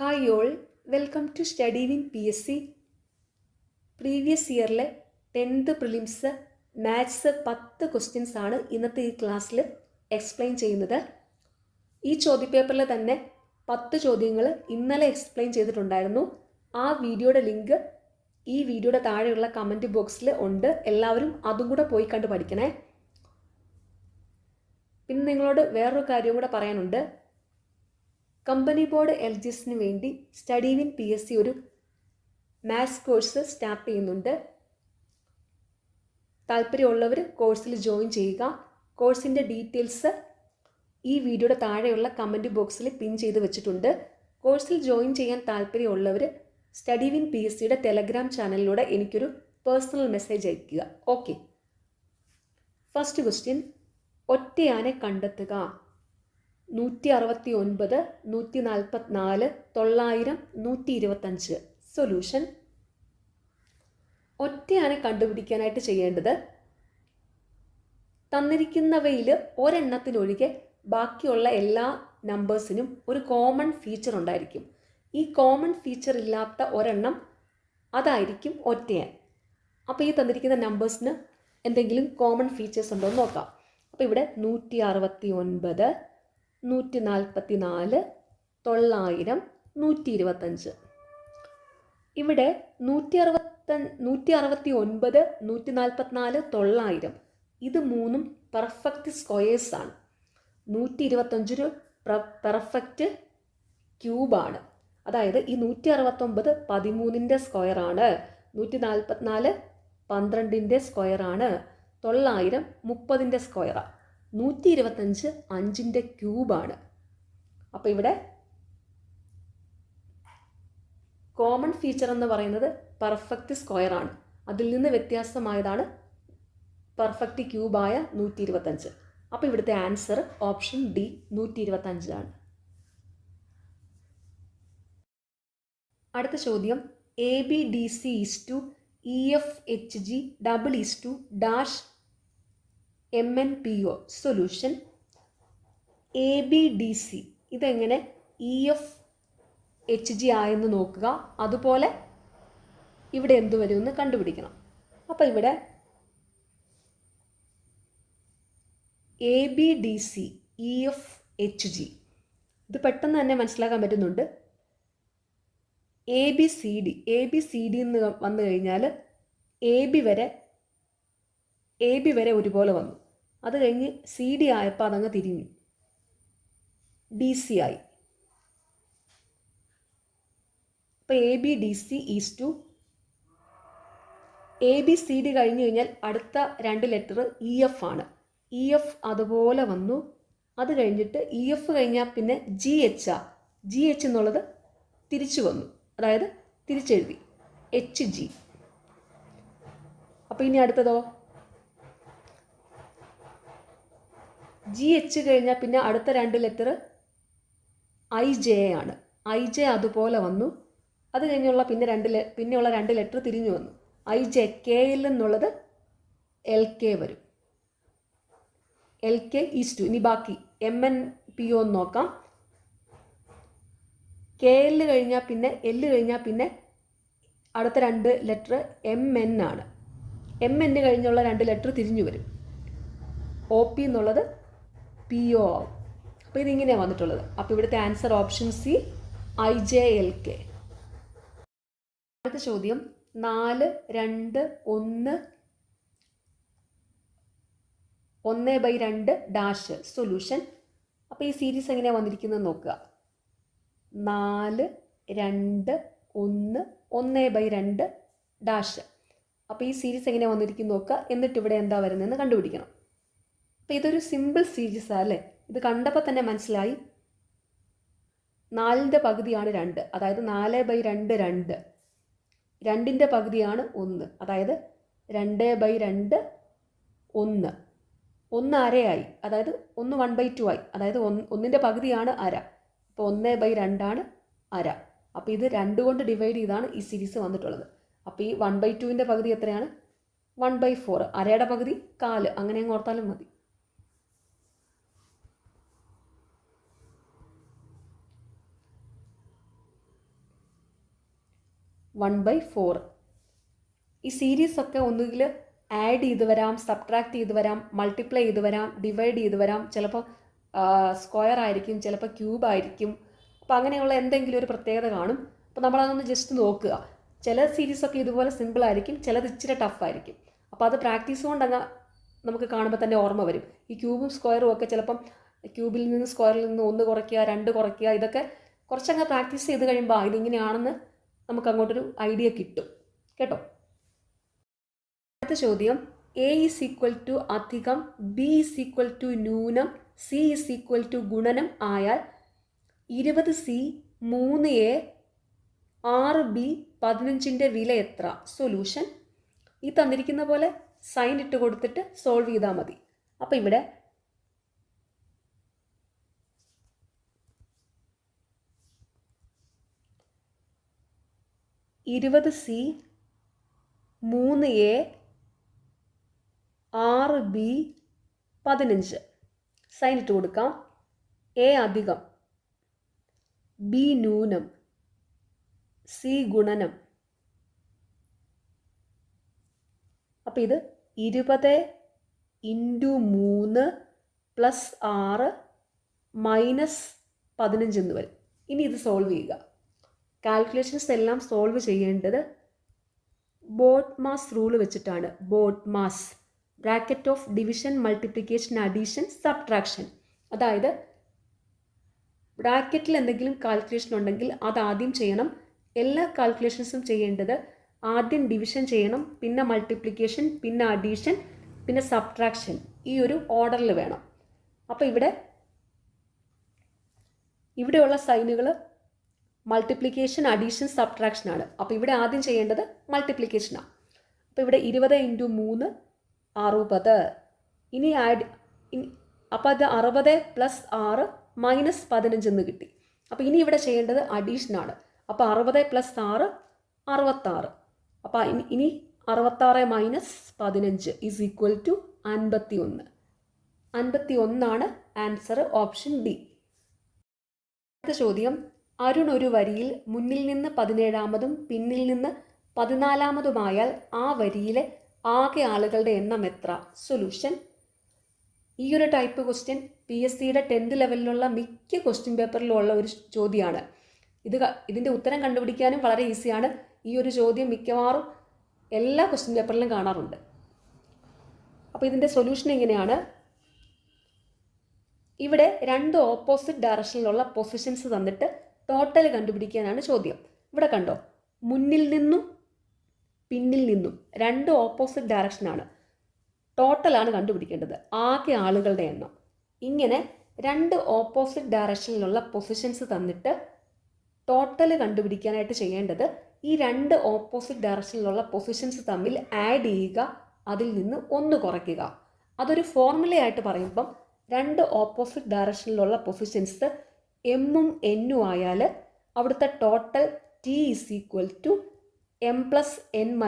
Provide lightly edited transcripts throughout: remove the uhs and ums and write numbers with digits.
Hi all, welcome to study win PSC. Previous ഇയറിലെ 10th prelims maths 10 questions ആണ് ഇന്നത്തെ ഈ ക്ലാസ്സിൽ എക്സ്പ്ലെയിൻ ചെയ്യുന്നത്. ഈ ചോദ്യപേപ്പറിൽ തന്നെ 10 ചോദ്യങ്ങൾ ഇന്നലെ എക്സ്പ്ലെയിൻ ചെയ്തിട്ടുണ്ടായിരുന്നു. ആ വീഡിയോയുടെ ലിങ്ക് ഈ വീഡിയോയുടെ താഴെയുള്ള കമൻറ്റ് ബോക്സിൽ ഉണ്ട്. എല്ലാവരും അതും കൂടെ പോയി കണ്ട് പഠിക്കണേ. പിന്നെ നിങ്ങളോട് വേറൊരു കാര്യം കൂടെ പറയാനുണ്ട്. കമ്പനി ബോർഡ് LGSന് വേണ്ടി സ്റ്റഡി വിൻ PSC ഒരു മാത്സ് കോഴ്സ് സ്റ്റാർട്ട് ചെയ്യുന്നുണ്ട്. താല്പര്യമുള്ളവർ കോഴ്സിൽ ജോയിൻ ചെയ്യുക. കോഴ്സിൻ്റെ ഡീറ്റെയിൽസ് ഈ വീഡിയോയുടെ താഴെയുള്ള കമൻറ്റ് ബോക്സിൽ പിൻ ചെയ്ത് വെച്ചിട്ടുണ്ട്. കോഴ്സിൽ ജോയിൻ ചെയ്യാൻ താല്പര്യമുള്ളവർ സ്റ്റഡി വിൻ PSCയുടെ ടെലഗ്രാം ചാനലിലൂടെ എനിക്കൊരു പേഴ്സണൽ മെസ്സേജ് അയയ്ക്കുക. ഓക്കെ. ഫസ്റ്റ് ക്വസ്റ്റ്യൻ, ഒറ്റയാനെ കണ്ടെത്തുക. 169, 144, 900, 125. സൊല്യൂഷൻ. ഒറ്റയാനെ കണ്ടുപിടിക്കാനായിട്ട് ചെയ്യേണ്ടത്, തന്നിരിക്കുന്നവയിൽ ഒരെണ്ണത്തിനൊഴികെ ബാക്കിയുള്ള എല്ലാ നമ്പേഴ്സിനും ഒരു കോമൺ ഫീച്ചർ ഉണ്ടായിരിക്കും. ഈ കോമൺ ഫീച്ചർ ഇല്ലാത്ത ഒരെണ്ണം അതായിരിക്കും ഒറ്റയാൻ. അപ്പോൾ ഈ തന്നിരിക്കുന്ന നമ്പേഴ്സിന് എന്തെങ്കിലും കോമൺ ഫീച്ചേഴ്സ് ഉണ്ടോ എന്ന് നോക്കാം. അപ്പോൾ ഇവിടെ 169, 144, 900, 125. ഇവിടെ 169, 144, 900 ഇത് മൂന്നും പെർഫെക്റ്റ് സ്ക്വയേഴ്സ് ആണ്. 125 ഒരു പെർഫെക്റ്റ് ക്യൂബാണ്. അതായത് ഈ 169 13ൻ്റെ സ്ക്വയറാണ്, 144 12ൻ്റെ സ്ക്വയറാണ്, 900 30ൻ്റെ സ്ക്വയറാണ്, 125 5ൻ്റെ ക്യൂബാണ്. അപ്പോൾ ഇവിടെ കോമൺ ഫീച്ചർ എന്ന് പറയുന്നത് പെർഫെക്റ്റ് സ്ക്വയർ ആണ്. അതിൽ നിന്ന് വ്യത്യാസമായതാണ് പെർഫെക്റ്റ് ക്യൂബായ 125. അപ്പോൾ ഇവിടുത്തെ ആൻസർ ഓപ്ഷൻ ഡി 125 ആണ്. അടുത്ത ചോദ്യം, ABDC EFHG MNPO. Solution. ABDC ഇതെങ്ങനെ EFHG ആയെന്ന് നോക്കുക. അതുപോലെ ഇവിടെ എന്ത് വരുമെന്ന് കണ്ടുപിടിക്കണം. അപ്പോൾ ഇവിടെ ABDC EFHG ഇത് പെട്ടെന്ന് തന്നെ മനസ്സിലാക്കാൻ പറ്റുന്നുണ്ട്. ABCD എന്ന് വന്നു കഴിഞ്ഞാൽ AB വരെ ഒരുപോലെ വന്നു. അത് കഴിഞ്ഞ് CD ആയപ്പോൾ അതങ്ങ് തിരിഞ്ഞു, DC ആയി. അപ്പോൾ ABDC ABCD കഴിഞ്ഞ് കഴിഞ്ഞാൽ അടുത്ത 2 ലെറ്റർ EF ആണ്. EF അതുപോലെ വന്നു. അത് കഴിഞ്ഞിട്ട് EF കഴിഞ്ഞാൽ പിന്നെ GH എന്നുള്ളത് തിരിച്ചു വന്നു, അതായത് തിരിച്ചെഴുതി HG. അപ്പോൾ ഇനി അടുത്തതോ GH കഴിഞ്ഞാൽ പിന്നെ അടുത്ത 2 ലെറ്റർ IJ ആണ്. IJ അതുപോലെ വന്നു. അത് കഴിഞ്ഞുള്ള പിന്നെയുള്ള 2 ലെറ്റർ തിരിഞ്ഞു വന്നു. IJ KL എന്നുള്ളത് LK വരും. LK ഇനി ബാക്കി MNPO എന്ന് നോക്കാം. KL കഴിഞ്ഞാൽ പിന്നെ L കഴിഞ്ഞാൽ പിന്നെ അടുത്ത 2 ലെറ്റർ MN ആണ്. MN കഴിഞ്ഞുള്ള 2 ലെറ്റർ തിരിഞ്ഞു വരും. OP എന്നുള്ളത് PO ആവും. അപ്പോൾ ഇതിങ്ങനെയാണ് വന്നിട്ടുള്ളത്. അപ്പോൾ ഇവിടുത്തെ ആൻസർ ഓപ്ഷൻ സി IJLK. അടുത്ത ചോദ്യം, 4, 2, 1, 1/2 സൊല്യൂഷൻ. അപ്പോൾ ഈ സീരീസ് എങ്ങനെയാണ് വന്നിരിക്കുന്നത് നോക്കുക. 4, 2, 1, 1/2. അപ്പോൾ ഈ സീരീസ് എങ്ങനെയാണ് വന്നിരിക്കുന്നത് നോക്കുക. എന്നിട്ട് ഇവിടെ എന്താ വരുന്നതെന്ന് കണ്ടുപിടിക്കണം. അപ്പോൾ ഇതൊരു സിമ്പിൾ സീരീസ് അല്ലേ. ഇത് കണ്ടപ്പോൾ തന്നെ മനസ്സിലായി. 4ൻ്റെ പകുതിയാണ് 2, അതായത് 4/2 2. 2ൻ്റെ പകുതിയാണ് 1, അതായത് 2/2 1. 1 അരയായി, അതായത് 1 1/2 ആയി, അതായത് 1ൻ്റെ പകുതിയാണ് അര. അപ്പോൾ 1/2 ആണ് അര. അപ്പോൾ ഇത് 2 കൊണ്ട് ഡിവൈഡ് ചെയ്താണ് ഈ സീരീസ് വന്നിട്ടുള്ളത്. അപ്പോൾ ഈ 1/2ൻ്റെ പകുതി എത്രയാണ്? 1/4. അരയുടെ പകുതി 1/4. അങ്ങനെ അങ്ങ് ഓർത്താലും മതി. 1/4. ഈ സീരീസ് ഒക്കെ ഒന്നുകിൽ ആഡ് ചെയ്ത് വരാം, സബ്ട്രാക്ട് ചെയ്ത് വരാം, മൾട്ടിപ്ലൈ ചെയ്ത് വരാം, ഡിവൈഡ് ചെയ്ത് വരാം, ചിലപ്പോൾ സ്ക്വയർ ആയിരിക്കും, ചിലപ്പോൾ ക്യൂബ് ആയിരിക്കും. അപ്പോൾ അങ്ങനെയുള്ള എന്തെങ്കിലും ഒരു പ്രത്യേകത കാണും. അപ്പോൾ നമ്മളതൊന്ന് ജസ്റ്റ് നോക്കുക. ചില സീരീസൊക്കെ ഇതുപോലെ സിമ്പിൾ ആയിരിക്കും, ചിലത് ഇച്ചിരി ടഫായിരിക്കും. അപ്പോൾ അത് പ്രാക്ടീസ് കൊണ്ടങ്ങ് നമുക്ക് കാണുമ്പോൾ തന്നെ ഓർമ്മ വരും. ഈ ക്യൂബും സ്ക്വയറും ഒക്കെ ചിലപ്പം ക്യൂബിൽ നിന്ന് സ്ക്വയറിൽ നിന്ന് 1 കുറയ്ക്കുക, 2 കുറയ്ക്കുക, ഇതൊക്കെ കുറച്ചങ്ങ് പ്രാക്ടീസ് ചെയ്ത് കഴിയുമ്പോൾ ഇതിങ്ങനെയാണെന്ന് നമുക്ക് അങ്ങോട്ടൊരു ഐഡിയ കിട്ടും കേട്ടോ. അടുത്ത ചോദ്യം, A = അധികം, B = ന്യൂനം, C = ഗുണനം ആയാൽ 20C 3A 6B 15ൻ്റെ വില എത്ര? സൊല്യൂഷൻ. ഈ തന്നിരിക്കുന്ന പോലെ സൈൻ ഇട്ട് കൊടുത്തിട്ട് സോൾവ് ചെയ്താൽ മതി. അപ്പോൾ ഇവിടെ 20C 3A 6B 15 സൈൻ ഇട്ട് കൊടുക്കാം. A അധികം, B ന്യൂനം, C ഗുണനം. അപ്പോൾ ഇത് 20 × 3 + 6 - 15 എന്ന് വരും. ഇനി ഇത് സോൾവ് ചെയ്യുക. കാൽക്കുലേഷൻസ് എല്ലാം സോൾവ് ചെയ്യേണ്ടത് ബോട്ട്മാസ് റൂൾ വെച്ചിട്ടാണ്. BODMAS, bracket of division, multiplication, addition, subtraction. അതായത് ബ്രാക്കറ്റിൽ എന്തെങ്കിലും കാൽക്കുലേഷൻ ഉണ്ടെങ്കിൽ അത് ആദ്യം ചെയ്യണം. എല്ലാ കാൽക്കുലേഷൻസും ചെയ്യേണ്ടത് ആദ്യം ഡിവിഷൻ ചെയ്യണം, പിന്നെ മൾട്ടിപ്ലിക്കേഷൻ, പിന്നെ അഡീഷൻ, പിന്നെ സബ്ട്രാക്ഷൻ. ഈ ഒരു ഓർഡറിൽ വേണം. അപ്പോൾ ഇവിടെയുള്ള സൈനുകൾ മൾട്ടിപ്ലിക്കേഷൻ, അഡീഷൻ, സബ്ട്രാക്ഷനാണ്. അപ്പോൾ ഇവിടെ ആദ്യം ചെയ്യേണ്ടത് മൾട്ടിപ്ലിക്കേഷനാണ്. അപ്പോൾ ഇവിടെ 20 × 3 60. ഇനി അപ്പോൾ അത് 60 + 6 - 15 എന്ന് കിട്ടി. അപ്പോൾ ഇനി ഇവിടെ ചെയ്യേണ്ടത് അഡീഷനാണ്. അപ്പോൾ 60 + 6 66. അപ്പോൾ ഇനി 66 - 15 = 51. 51 ആൻസർ, ഓപ്ഷൻ ഡി. അടുത്ത ചോദ്യം, അരുൺ ഒരു വരിയിൽ മുന്നിൽ നിന്ന് 17ാമതും പിന്നിൽ നിന്ന് 14ാമതുമായാൽ ആ വരിയിലെ ആകെ ആളുകളുടെ എണ്ണം എത്ര? സൊല്യൂഷൻ. ഈ ഒരു ടൈപ്പ് ക്വസ്റ്റ്യൻ PSCയുടെ 10th ലെവലിലുള്ള മിക്ക ക്വസ്റ്റ്യൻ പേപ്പറിലും ഉള്ള ഒരു ചോദ്യമാണ്. ഇതിൻ്റെ ഉത്തരം കണ്ടുപിടിക്കാനും വളരെ ഈസിയാണ്. ഈ ഒരു ചോദ്യം മിക്കവാറും എല്ലാ ക്വസ്റ്റ്യൻ പേപ്പറിലും കാണാറുണ്ട്. അപ്പോൾ ഇതിൻ്റെ സൊല്യൂഷൻ എങ്ങനെയാണ്? ഇവിടെ 2 ഓപ്പോസിറ്റ് ഡയറക്ഷനിലുള്ള പൊസിഷൻസ് തന്നിട്ട് ടോട്ടൽ കണ്ടുപിടിക്കാനാണ് ചോദ്യം. ഇവിടെ കണ്ടോ, മുന്നിൽ നിന്നും പിന്നിൽ നിന്നും 2 ഓപ്പോസിറ്റ് ഡയറക്ഷനാണ്. ടോട്ടലാണ് കണ്ടുപിടിക്കേണ്ടത്, ആകെ ആളുകളുടെ എണ്ണം. ഇങ്ങനെ 2 ഓപ്പോസിറ്റ് ഡയറക്ഷനിലുള്ള പൊസിഷൻസ് തന്നിട്ട് ടോട്ടൽ കണ്ടുപിടിക്കാനായിട്ട് ചെയ്യേണ്ടത് ഈ 2 ഓപ്പോസിറ്റ് ഡയറക്ഷനിലുള്ള പൊസിഷൻസ് തമ്മിൽ ആഡ് ചെയ്യുക, അതിൽ നിന്ന് 1 കുറയ്ക്കുക. അതൊരു ഫോർമുലയായിട്ട് പറയുമ്പം 2 ഓപ്പോസിറ്റ് ഡയറക്ഷനിലുള്ള പൊസിഷൻസ് എമ്മും എന്നും ആയാൽ അവിടുത്തെ ടോട്ടൽ T = m + n -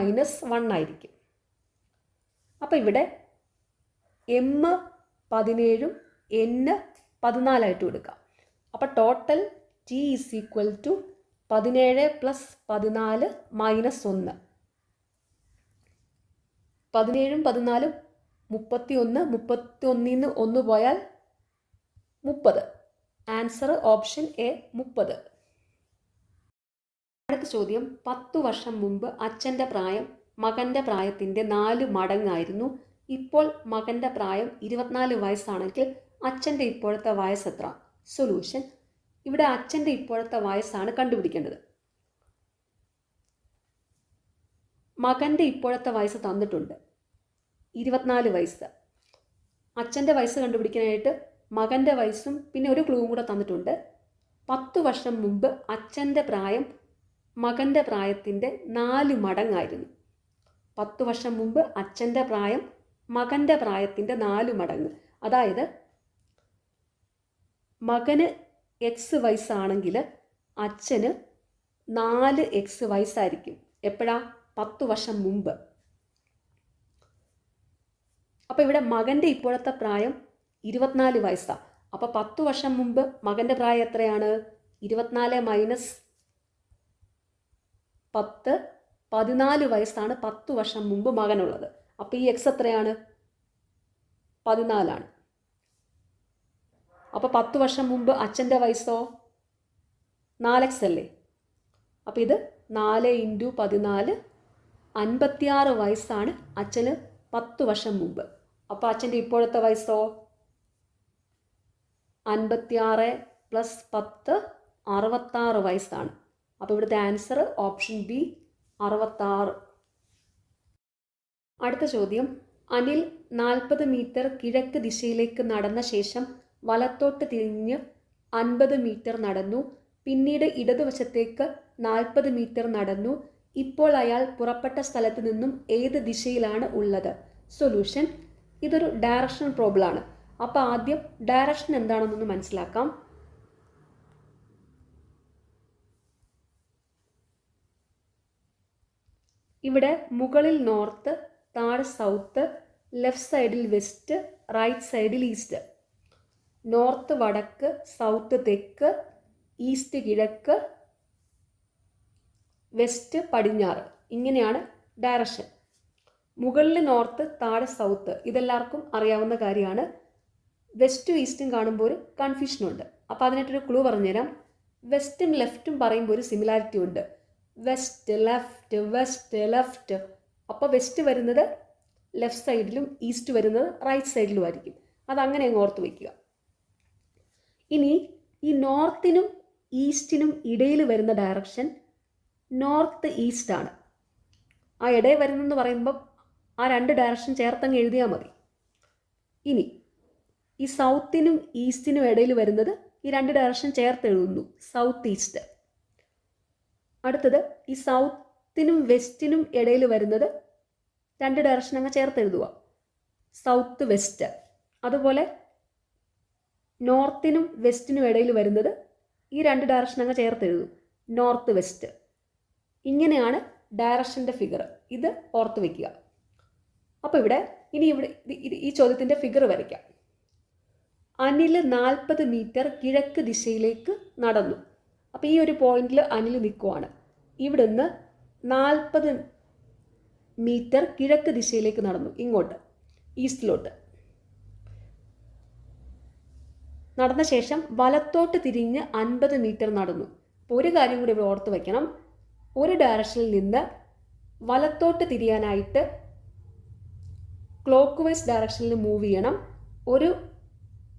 1 ആയിരിക്കും. അപ്പോൾ ഇവിടെ m 17ഉം n 14ആയിട്ട് കൊടുക്കാം. അപ്പോൾ ടോട്ടൽ T = 17 + 14 - 1. 17ഉം 14ഉം 31, 31ൽ നിന്ന് 1 പോയാൽ 30. Answer option A, 30. അടുത്ത ചോദ്യം, 10 വർഷം മുമ്പ് അച്ഛൻ്റെ പ്രായം മകൻ്റെ പ്രായത്തിൻ്റെ 4 മടങ്ങായിരുന്നു. ഇപ്പോൾ മകൻ്റെ പ്രായം 24 വയസ്സാണെങ്കിൽ അച്ഛൻ്റെ ഇപ്പോഴത്തെ വയസ്സ് എത്ര? സൊല്യൂഷൻ. ഇവിടെ അച്ഛൻ്റെ ഇപ്പോഴത്തെ വയസ്സാണ് കണ്ടുപിടിക്കേണ്ടത്. മകൻ്റെ ഇപ്പോഴത്തെ വയസ്സ് തന്നിട്ടുണ്ട്, 24 വയസ്സ്. അച്ഛൻ്റെ വയസ്സ് കണ്ടുപിടിക്കാനായിട്ട് മകൻ്റെ വയസ്സും പിന്നെ ഒരു ക്ലൂവും കൂടെ തന്നിട്ടുണ്ട്. 10 വർഷം മുമ്പ് അച്ഛൻ്റെ പ്രായം മകൻ്റെ പ്രായത്തിൻ്റെ 4 മടങ്ങായിരുന്നു. 10 വർഷം മുമ്പ് അച്ഛൻ്റെ പ്രായം മകൻ്റെ പ്രായത്തിൻ്റെ 4 മടങ്ങ്. അതായത് മകന് X വയസ്സാണെങ്കിൽ അച്ഛന് 4X വയസ്സായിരിക്കും. എപ്പോഴാ? 10 വർഷം മുമ്പ്. അപ്പോൾ ഇവിടെ മകൻ്റെ ഇപ്പോഴത്തെ പ്രായം 24 വയസ്സാണ്. അപ്പോൾ 10 വർഷം മുമ്പ് മകൻ്റെ പ്രായം എത്രയാണ്? 24 - 10, 14 വയസ്സാണ് 10 വർഷം മുമ്പ് മകനുള്ളത്. അപ്പോൾ ഈ എക്സ് എത്രയാണ്? 14 ആണ്. അപ്പോൾ 10 വർഷം മുമ്പ് അച്ഛൻ്റെ വയസ്സോ 4x അല്ലേ? അപ്പോൾ ഇത് 4 × 14 56 വയസ്സാണ് അച്ഛന് 10 വർഷം മുമ്പ്. അപ്പോൾ അച്ഛൻ്റെ ഇപ്പോഴത്തെ വയസ്സോ 56 + 10 66 വയസ്സാണ്. അപ്പോൾ ഇവിടുത്തെ ആൻസർ ഓപ്ഷൻ ബി 66. അടുത്ത ചോദ്യം, അനിൽ 40 മീറ്റർ കിഴക്ക് ദിശയിലേക്ക് നടന്ന ശേഷം വലത്തോട്ട് തിരിഞ്ഞ് 50 മീറ്റർ നടന്നു. പിന്നീട് ഇടതുവശത്തേക്ക് 40 മീറ്റർ നടന്നു. ഇപ്പോൾ അയാൾ പുറപ്പെട്ട സ്ഥലത്ത് നിന്നും ഏത് ദിശയിലാണ് ഉള്ളത്? സൊല്യൂഷൻ. ഇതൊരു ഡയറക്ഷൻ പ്രോബ്ലം ആണ്. അപ്പോൾ ആദ്യം ഡയറക്ഷൻ എന്താണെന്നൊന്ന് മനസ്സിലാക്കാം. ഇവിടെ മുകളിൽ നോർത്ത്, താഴെ സൗത്ത്, ലെഫ്റ്റ് സൈഡിൽ വെസ്റ്റ്, റൈറ്റ് സൈഡിൽ ഈസ്റ്റ്. നോർത്ത് വടക്ക്, സൗത്ത് തെക്ക്, ഈസ്റ്റ് കിഴക്ക്, വെസ്റ്റ് പടിഞ്ഞാറ്. ഇങ്ങനെയാണ് ഡയറക്ഷൻ. മുകളിൽ നോർത്ത്, താഴെ സൗത്ത്, ഇതെല്ലാവർക്കും അറിയാവുന്ന കാര്യമാണ്. വെസ്റ്റും ഈസ്റ്റും കാണുമ്പോൾ ഒരു കൺഫ്യൂഷനുണ്ട്. അപ്പോൾ അതിനായിട്ടൊരു ക്ലൂ പറഞ്ഞുതരാം. വെസ്റ്റും ലെഫ്റ്റും പറയുമ്പോൾ ഒരു സിമിലാരിറ്റി ഉണ്ട്. West left, west left. അപ്പോൾ വെസ്റ്റ് വരുന്നത് ലെഫ്റ്റ് സൈഡിലും ഈസ്റ്റ് വരുന്നത് റൈറ്റ് സൈഡിലും ആയിരിക്കും. അതങ്ങനെ അങ്ങ് ഓർത്ത് വയ്ക്കുക. ഇനി ഈ നോർത്തിനും ഈസ്റ്റിനും ഇടയിൽ വരുന്ന ഡയറക്ഷൻ നോർത്ത് ഈസ്റ്റ് ആണ്. ആ ഇടയിൽ വരുന്നെന്ന് പറയുമ്പം ആ 2 ഡയറക്ഷൻ ചേർത്തങ്ങ് എഴുതിയാൽ മതി. ഇനി ഈ സൗത്തിനും ഈസ്റ്റിനും ഇടയിൽ വരുന്നത് ഈ 2 ഡയറക്ഷൻ ചേർത്ത് എഴുതുന്നു, സൗത്ത് ഈസ്റ്റ്. അടുത്തത് ഈ സൗത്തിനും വെസ്റ്റിനും ഇടയിൽ വരുന്നത് 2 ഡയറക്ഷൻ അങ്ങ് ചേർത്ത് എഴുതുക, സൗത്ത് വെസ്റ്റ്. അതുപോലെ നോർത്തിനും വെസ്റ്റിനും ഇടയിൽ വരുന്നത് ഈ 2 ഡയറക്ഷൻ അങ്ങ് ചേർത്ത് എഴുതും, നോർത്ത് വെസ്റ്റ്. ഇങ്ങനെയാണ് ഡയറക്ഷൻ്റെ ഫിഗർ. ഇത് ഓർത്ത് വയ്ക്കുക. അപ്പോൾ ഇവിടെ ഈ ചോദ്യത്തിൻ്റെ ഫിഗർ വരയ്ക്കാം. അനിൽ 40 മീറ്റർ കിഴക്ക് ദിശയിലേക്ക് നടന്നു. അപ്പോൾ ഈ ഒരു പോയിന്റിൽ അനിൽ നിൽക്കുവാണ്. ഇവിടുന്ന് 40 മീറ്റർ കിഴക്ക് ദിശയിലേക്ക് നടന്നു, ഇങ്ങോട്ട് ഈസ്റ്റിലോട്ട്. നടന്ന ശേഷം വലത്തോട്ട് തിരിഞ്ഞ് 50 മീറ്റർ നടന്നു. അപ്പോൾ ഒരു കാര്യം കൂടി ഇവിടെ ഓർത്ത് വയ്ക്കണം. ഒരു ഡയറക്ഷനിൽ നിന്ന് വലത്തോട്ട് തിരിയാനായിട്ട് ക്ലോക്ക് വൈസ് ഡയറക്ഷനിൽ മൂവ് ചെയ്യണം. ഒരു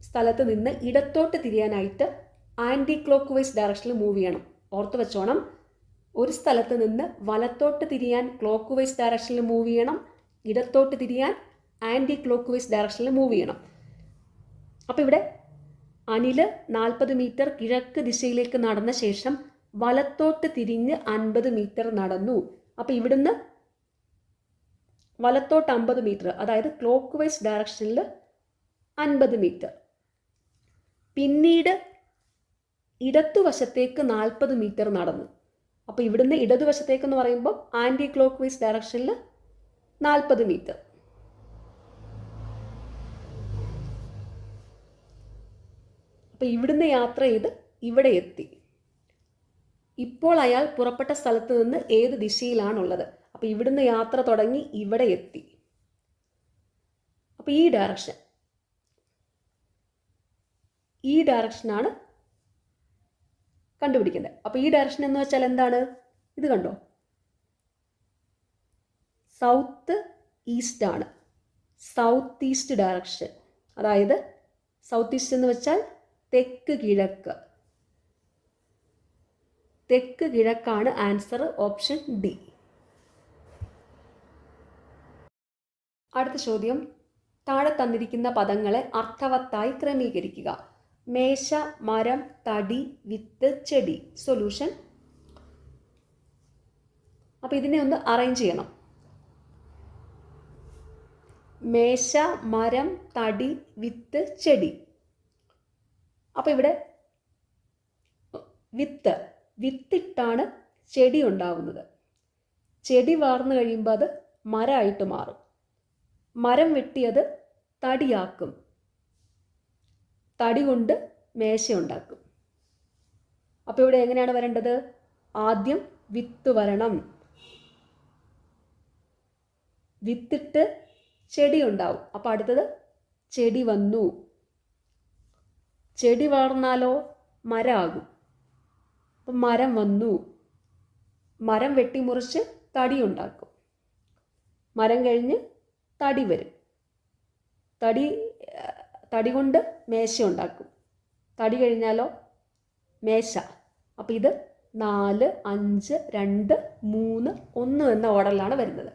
സ്ഥലത്ത് നിന്ന് ഇടത്തോട്ട് തിരിയാനായിട്ട് ആൻറ്റി ക്ലോക്ക് വൈസ് ഡയറക്ഷനിൽ മൂവ് ചെയ്യണം. ഓർത്ത് വെച്ചോണം. ഒരു സ്ഥലത്ത് നിന്ന് വലത്തോട്ട് തിരിയാൻ ക്ലോക്ക് വൈസ് ഡയറക്ഷനിൽ മൂവ് ചെയ്യണം, ഇടത്തോട്ട് തിരിയാൻ ആൻറ്റി ക്ലോക്ക് വൈസ് ഡയറക്ഷനിൽ മൂവ് ചെയ്യണം. അപ്പോൾ ഇവിടെ അനിൽ 40 മീറ്റർ കിഴക്ക് ദിശയിലേക്ക് നടന്ന ശേഷം വലത്തോട്ട് തിരിഞ്ഞ് 50 മീറ്റർ നടന്നു. അപ്പോൾ ഇവിടുന്ന് വലത്തോട്ട് 50 മീറ്റർ, അതായത് ക്ലോക്ക് വൈസ് ഡയറക്ഷനിൽ 50 മീറ്റർ. പിന്നീട് ഇടത്തുവശത്തേക്ക് 40 മീറ്റർ നടന്നു. അപ്പോൾ ഇവിടുന്ന് ഇടതുവശത്തേക്ക് എന്ന് പറയുമ്പോൾ ആൻറ്റി ക്ലോക്ക് വൈസ് ഡയറക്ഷനിൽ 40 മീറ്റർ. അപ്പോൾ ഇവിടുന്ന് യാത്ര ചെയ്ത് ഇവിടെ എത്തി. ഇപ്പോൾ അയാൾ പുറപ്പെട്ട സ്ഥലത്ത് നിന്ന് ഏത് ദിശയിലാണുള്ളത്? അപ്പോൾ ഇവിടുന്ന് യാത്ര തുടങ്ങി ഇവിടെ എത്തി. അപ്പോൾ ഈ ഡയറക്ഷനാണ് കണ്ടുപിടിക്കേണ്ടത്. അപ്പോൾ ഈ ഡയറക്ഷൻ എന്ന് വെച്ചാൽ എന്താണ്? ഇത് കണ്ടോ, സൗത്ത് ഈസ്റ്റ് ആണ്, സൗത്ത് ഈസ്റ്റ് ഡയറക്ഷൻ. അതായത് സൗത്ത് ഈസ്റ്റ് എന്ന് വെച്ചാൽ തെക്ക് കിഴക്ക്. തെക്ക് കിഴക്കാണ് ആൻസർ, ഓപ്ഷൻ ഡി. അടുത്ത ചോദ്യം, താഴെ തന്നിരിക്കുന്ന പദങ്ങളെ അർത്ഥവത്തായി ക്രമീകരിക്കുക. മേശ, മരം, തടി, വിത്ത്, ചെടി. സൊല്യൂഷൻ. അപ്പോൾ ഇതിനെ ഒന്ന് അറേഞ്ച് ചെയ്യണം. മേശ, മരം, തടി, വിത്ത്, ചെടി. അപ്പോൾ ഇവിടെ വിത്തിട്ടാണ് ചെടി ഉണ്ടാവുന്നത്. ചെടി വളർന്നു കഴിയുമ്പോൾ അത് മരമായിട്ട് മാറും. മരം വെട്ടിയത് തടിയാക്കും. തടി കൊണ്ട് മേശ ഉണ്ടാക്കും. അപ്പോൾ ഇവിടെ എങ്ങനെയാണ് വരേണ്ടത്? ആദ്യം വിത്ത് വരണം, വിത്തിട്ട് ചെടി ഉണ്ടാവും. അപ്പോൾ അടുത്തത് ചെടി വന്നു. ചെടി വളർന്നാലോ മരമാകും. അപ്പം മരം വന്നു. മരം വെട്ടിമുറിച്ച് തടി ഉണ്ടാക്കും. മരം കഴിഞ്ഞ് തടി വരും. തടി കൊണ്ട് മേശ ഉണ്ടാക്കും. തടി കഴിഞ്ഞാലോ മേശ. അപ്പോൾ ഇത് 4, 5, 2, 3, 1 എന്ന ഓർഡറിലാണ് വരുന്നത്.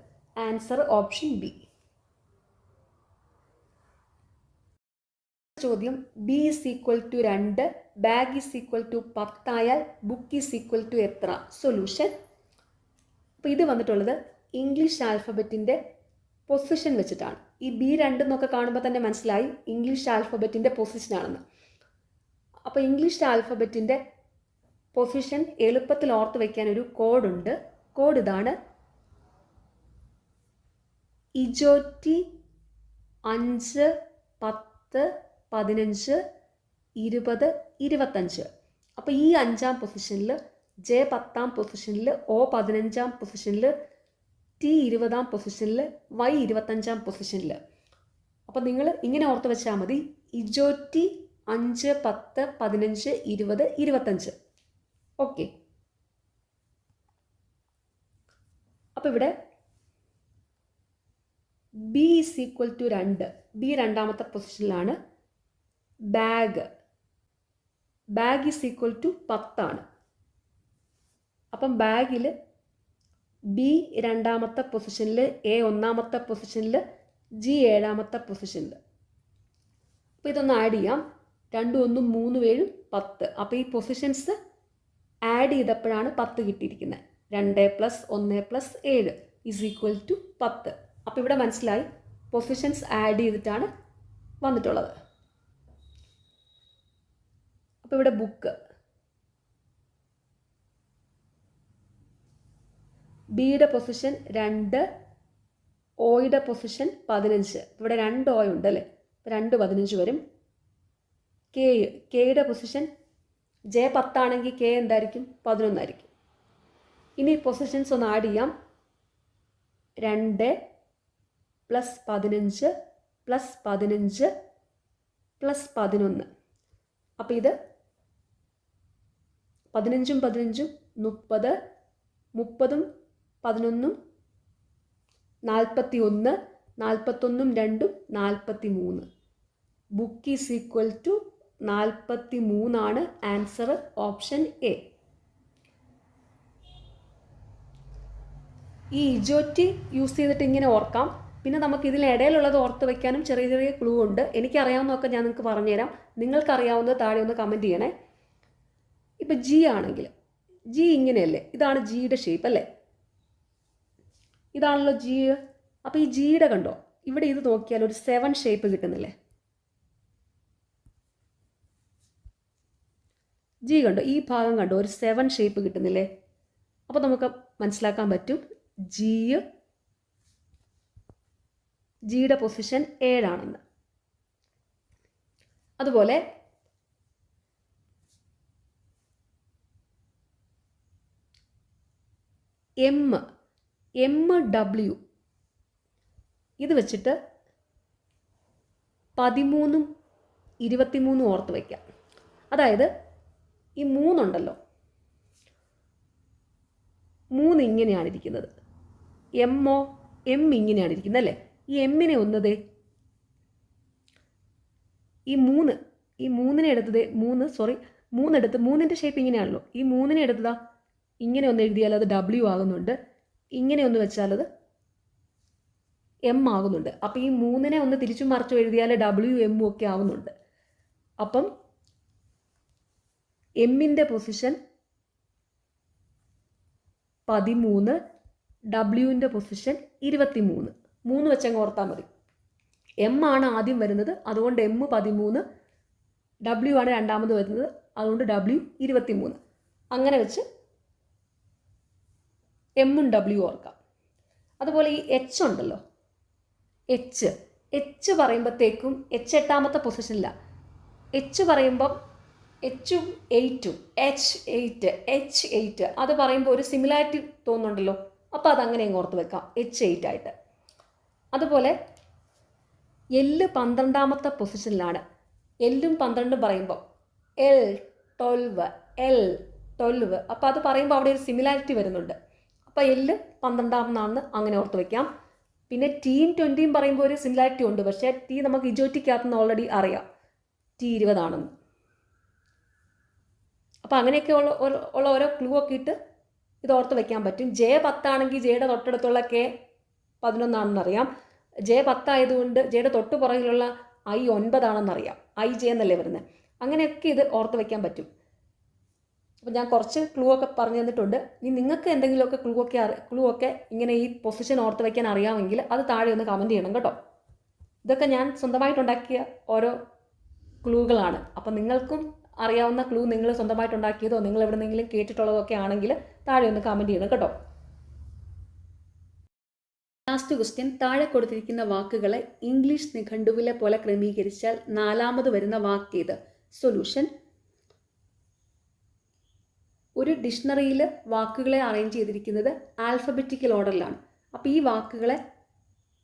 Answer option B. ചോദ്യം, B is equal to 2, bag is equal to 10 ആയാൽ ബുക്ക് ഈസ് ഈക്വൽ ടു എത്ര? സൊല്യൂഷൻ. അപ്പോൾ ഇത് വന്നിട്ടുള്ളത് ഇംഗ്ലീഷ് ആൽഫബറ്റിൻ്റെ പൊസിഷൻ വെച്ചിട്ടാണ്. ഈ B2 എന്നൊക്കെ കാണുമ്പോൾ തന്നെ മനസ്സിലായി ഇംഗ്ലീഷ് ആൽഫബറ്റിൻ്റെ പൊസിഷനാണെന്ന്. അപ്പോൾ ഇംഗ്ലീഷ് ആൽഫബറ്റിൻ്റെ പൊസിഷൻ എളുപ്പത്തിൽ ഓർത്ത് വയ്ക്കാൻ ഒരു കോഡുണ്ട്. കോഡ് ഇതാണ്: ഇജോറ്റി 5, 10, 15, 20, 25. അപ്പോൾ ഈ 5ാം പൊസിഷനിൽ, J 10ാം പൊസിഷനിൽ, O 15ാം പൊസിഷനിൽ, T 20ാം പൊസിഷനിൽ, Y 25ാം പൊസിഷനിൽ. അപ്പോൾ നിങ്ങൾ ഇങ്ങനെ ഓർത്ത് വെച്ചാൽ മതി: ഇജോറ്റി 5, 10, 15, 20, 25. ഓക്കെ. അപ്പോൾ ഇവിടെ B is equal to 2. B 2ാമത്തെ പൊസിഷനിലാണ്. ബാഗ് ഈസ് ഈക്വൽ ടു 10 ആണ്. അപ്പം ബാഗിൽ B 2ാമത്തെ പൊസിഷനിൽ, A 1ാമത്തെ പൊസിഷനിൽ, G 7ാമത്തെ പൊസിഷനിൽ. അപ്പോൾ ഇതൊന്ന് ആഡ് ചെയ്യാം. 2, 1, 3, 7, 10. അപ്പോൾ ഈ പൊസിഷൻസ് ആഡ് ചെയ്തപ്പോഴാണ് 10 കിട്ടിയിരിക്കുന്നത്. 2 + 1 + 7 ഈസ് ഈക്വൽ ടു 10. അപ്പോൾ ഇവിടെ മനസ്സിലായി പൊസിഷൻസ് ആഡ് ചെയ്തിട്ടാണ് വന്നിട്ടുള്ളത്. അപ്പോൾ ഇവിടെ ബുക്ക്, ബിയുടെ പൊസിഷൻ 2, ഓയുടെ പൊസിഷൻ 15. ഇവിടെ 2 ഓ ഉണ്ട് അല്ലേ, 2 15 വരും. കെയുടെ പൊസിഷൻ J 10 ആണെങ്കിൽ K എന്തായിരിക്കും? 11 ആയിരിക്കും. ഇനി പൊസിഷൻസ് ഒന്ന് ആഡ് ചെയ്യാം. 2 + 15 + 15 + 11. അപ്പോൾ ഇത് 15ഉം 15ഉം 30, 30ഉം 11ഉം 41, 41ഉം 2ഉം 43. ബുക്ക് ഈസ് ഈക്വൽ ടു 43 ആണ് ആൻസർ ഓപ്ഷൻ എ. ഈ ഇജോറ്റി യൂസ് ചെയ്തിട്ട് ഇങ്ങനെ ഓർക്കാം. പിന്നെ നമുക്ക് ഇതിനിടയിലുള്ളത് ഓർത്ത് വയ്ക്കാനും ചെറിയ ചെറിയ ക്ലൂ ഉണ്ട്. എനിക്കറിയാവുന്നതൊക്കെ ഞാൻ നിങ്ങൾക്ക് പറഞ്ഞുതരാം. നിങ്ങൾക്കറിയാവുന്നത് താഴെ ഒന്ന് കമൻറ്റ് ചെയ്യണേ. ഇപ്പം G ആണെങ്കിൽ, G ഇങ്ങനെയല്ലേ, ഇതാണ് Gയുടെ ഷേപ്പ് അല്ലേ, ഇതാണല്ലോ G. അപ്പോൾ ഈ Gയുടെ കണ്ടോ, ഇവിടെ ഇത് നോക്കിയാൽ ഒരു 7 ഷേപ്പ് കിട്ടുന്നില്ലേ? G കണ്ടോ, ഈ ഭാഗം കണ്ടോ, ഒരു 7 ഷേപ്പ് കിട്ടുന്നില്ലേ? അപ്പോൾ നമുക്ക് മനസ്സിലാക്കാൻ പറ്റും Gയുടെ പൊസിഷൻ 7 ആണെന്ന്. അതുപോലെ MW ഇത് വെച്ചിട്ട് 13ഉം 23ഉം ഓർത്ത് വയ്ക്കാം. അതായത് ഈ 3 ഉണ്ടല്ലോ, 3 ഇങ്ങനെയാണ് ഇരിക്കുന്നത്. M ഇങ്ങനെയാണ് ഇരിക്കുന്നത് അല്ലേ? ഈ എമ്മിനെ ഒന്നതേ, ഈ 3നെ എടുത്തതേ, 3 എടുത്ത് 3ൻ്റെ ഷേപ്പ് ഇങ്ങനെയാണല്ലോ. ഈ 3നെ എടുത്തതാ ഇങ്ങനെ ഒന്ന് എഴുതിയാൽ അത് W ആകുന്നുണ്ട്, ഇങ്ങനെ ഒന്ന് വെച്ചാൽ അത് M ആകുന്നുണ്ട്. അപ്പോൾ ഈ 3നെ ഒന്ന് തിരിച്ചു മറിച്ചു എഴുതിയാൽ W M ഒക്കെ ആവുന്നുണ്ട്. അപ്പം എമ്മിൻ്റെ പൊസിഷൻ 13, ഡബ്ല്യുവിൻ്റെ പൊസിഷൻ 23. 3 വെച്ചങ്ങ് ഓർത്താൽ മതി. M ആണ് ആദ്യം വരുന്നത്, അതുകൊണ്ട് M 13, W ആണ് രണ്ടാമത് വരുന്നത്, അതുകൊണ്ട് W 23. അങ്ങനെ വെച്ച് എമ്മും W ഓർക്കാം. അതുപോലെ ഈ H ഉണ്ടല്ലോ, H പറയുമ്പോഴത്തേക്കും H 8ാമത്തെ പൊസിഷനില്ല. H പറയുമ്പം എച്ചും എയ്റ്റും H8 അത് പറയുമ്പോൾ ഒരു സിമിലാരിറ്റി തോന്നുന്നുണ്ടല്ലോ, അപ്പോൾ അതങ്ങനെ അങ്ങ് ഓർത്ത് വെക്കാം, H8 ആയിട്ട്. അതുപോലെ എല്ല് 12ാമത്തെ പൊസിഷനിലാണ്. എല്ലും 12ഉം പറയുമ്പോൾ L12, അപ്പോൾ അത് പറയുമ്പോൾ അവിടെ ഒരു സിമിലാരിറ്റി വരുന്നുണ്ട്. അപ്പോൾ എല്ല് 12ാമെന്നാണെന്ന് അങ്ങനെ ഓർത്ത് വയ്ക്കാം. പിന്നെ T-യും 20യും പറയുമ്പോൾ ഒരു സിമിലാരിറ്റി ഉണ്ട്, പക്ഷേ T നമുക്ക് ഇജോറ്റിക്കകത്തുനിന്ന് ഓൾറെഡി അറിയാം T20 ആണെന്ന്. അപ്പോൾ അങ്ങനെയൊക്കെ ഉള്ള ഓരോ ക്ലൂ ഒക്കെ ഇട്ട് ഇത് ഓർത്ത് വയ്ക്കാൻ പറ്റും. J10 ആണെങ്കിൽ ജെയുടെ തൊട്ടടുത്തുള്ള K11 ആണെന്നറിയാം. J10 ആയതുകൊണ്ട് ജെയുടെ തൊട്ട് പുറകിലുള്ള I9 ആണെന്നറിയാം. IJ എന്നല്ലേ വരുന്നത്. അങ്ങനെയൊക്കെ ഇത് ഓർത്ത് വയ്ക്കാൻ പറ്റും. അപ്പോൾ ഞാൻ കുറച്ച് ക്ലൂ ഒക്കെ പറഞ്ഞു തന്നിട്ടുണ്ട്. ഇനി നിങ്ങൾക്ക് എന്തെങ്കിലുമൊക്കെ ക്ലൂ ഒക്കെ ഇങ്ങനെ ഈ പൊസിഷൻ ഓർത്ത് വയ്ക്കാൻ അറിയാമെങ്കിൽ അത് താഴെ ഒന്ന് കമൻറ്റ് ചെയ്യണം കേട്ടോ. ഇതൊക്കെ ഞാൻ സ്വന്തമായിട്ടുണ്ടാക്കിയ ഓരോ ക്ലൂകളാണ്. അപ്പോൾ നിങ്ങൾക്കും അറിയാവുന്ന ക്ലൂ നിങ്ങൾ സ്വന്തമായിട്ടുണ്ടാക്കിയതോ നിങ്ങൾ എവിടെന്നെങ്കിലും കേട്ടിട്ടുള്ളതൊക്കെ ആണെങ്കിൽ താഴെ ഒന്ന് കമൻറ്റ് ചെയ്യണം കേട്ടോ. ലാസ്റ്റ് ക്വസ്റ്റ്യൻ, താഴെ കൊടുത്തിരിക്കുന്ന വാക്കുകളെ ഇംഗ്ലീഷ് നിഘണ്ടുവിലെ പോലെ ക്രമീകരിച്ചാൽ 4ാമത് വരുന്ന വാക്കേത്? സൊല്യൂഷൻ. ഒരു ഡിക്ഷണറിയിൽ വാക്കുകളെ അറേഞ്ച് ചെയ്തിരിക്കുന്നത് ആൽഫബറ്റിക്കൽ ഓർഡറിലാണ്. അപ്പോൾ ഈ വാക്കുകളെ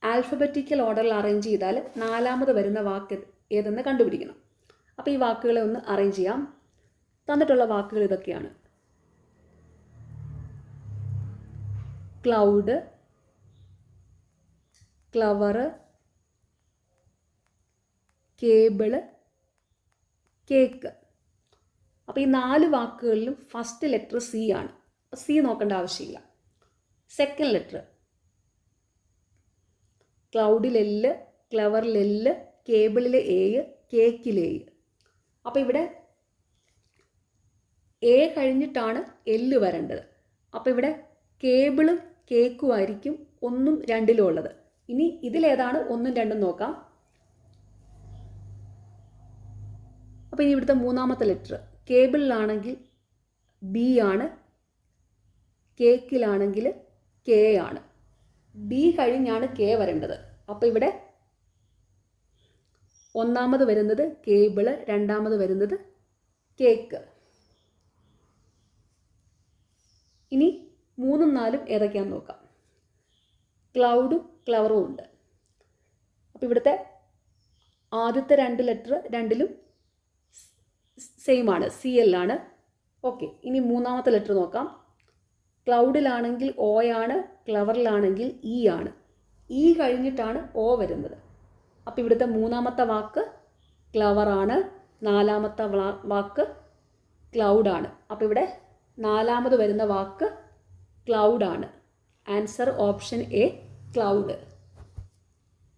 ആൽഫബറ്റിക്കൽ ഓർഡറിൽ അറേഞ്ച് ചെയ്താൽ 4ാമത് വരുന്ന വാക്ക് ഏതെന്ന് കണ്ടുപിടിക്കണം. അപ്പോൾ ഈ വാക്കുകളെ ഒന്ന് അറേഞ്ച് ചെയ്യാം. തന്നിട്ടുള്ള വാക്കുകൾ ഇതൊക്കെയാണ്: ക്ലൗഡ്, ക്ലവർ, കേബിള്, കേക്ക്. അപ്പോൾ ഈ 4 വാക്കുകളിലും ഫസ്റ്റ് ലെറ്റർ C ആണ്. C നോക്കേണ്ട ആവശ്യമില്ല. സെക്കൻഡ് ലെറ്റർ ക്ലൗഡിൽ L, ക്ലവറിൽ L, കേബിളിൽ A, കേക്കിൽ A. അപ്പോൾ ഇവിടെ A കഴിഞ്ഞിട്ടാണ് L വരേണ്ടത്. അപ്പോൾ ഇവിടെ കേബിളും കേക്കും ആയിരിക്കും 1ഉം 2ലും ഉള്ളത്. ഇനി ഇതിലേതാണ് 1ഉം 2ഉം നോക്കാം. അപ്പോൾ ഇനി ഇവിടുത്തെ 3ാമത്തെ ലെറ്റർ കേബിളിലാണെങ്കിൽ B ആണ്, കേക്കിലാണെങ്കിൽ K ആണ്. B കഴിഞ്ഞാണ് K വരേണ്ടത്. അപ്പോൾ ഇവിടെ 1ാമത് വരുന്നത് കേബിള്, 2ാമത് വരുന്നത് കേക്ക്. ഇനി 3ഉം 4ഉം ഏതൊക്കെയാണെന്ന് നോക്കാം. ക്ലൗഡും ക്ലവറും ഉണ്ട്. അപ്പോൾ ഇവിടുത്തെ ആദ്യത്തെ 2 ലെറ്റർ 2ലും സെയിം ആണ്, CL ആണ്. ഓക്കെ, ഇനി 3ാമത്തെ ലെറ്റർ നോക്കാം. ക്ലൗഡിലാണെങ്കിൽ O ആണ്, ക്ലവറിലാണെങ്കിൽ E ആണ്. E കഴിഞ്ഞിട്ടാണ് O വരുന്നത്. അപ്പോൾ ഇവിടുത്തെ 3ാമത്തെ വാക്ക് ക്ലവറാണ്, 4ാമത്തെ വാക്ക് ക്ലൗഡാണ്. അപ്പോൾ ഇവിടെ 4ാമത് വരുന്ന വാക്ക് ക്ലൗഡാണ്. Answer option A, cloud.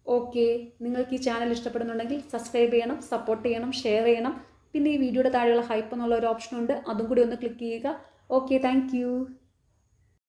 Okay, നിങ്ങൾക്ക് ഈ ചാനൽ ഇഷ്ടപ്പെടുന്നുണ്ടെങ്കിൽ സബ്സ്ക്രൈബ് ചെയ്യണം, സപ്പോർട്ട് ചെയ്യണം, ഷെയർ ചെയ്യണം. പിന്നെ ഈ വീഡിയോയുടെ താഴെയുള്ള ഹൈപ്പ് എന്നുള്ള ഒരു ഓപ്ഷൻ ഉണ്ട്, അതും കൂടി ഒന്ന് ക്ലിക്ക് ചെയ്യുക. Okay, thank you.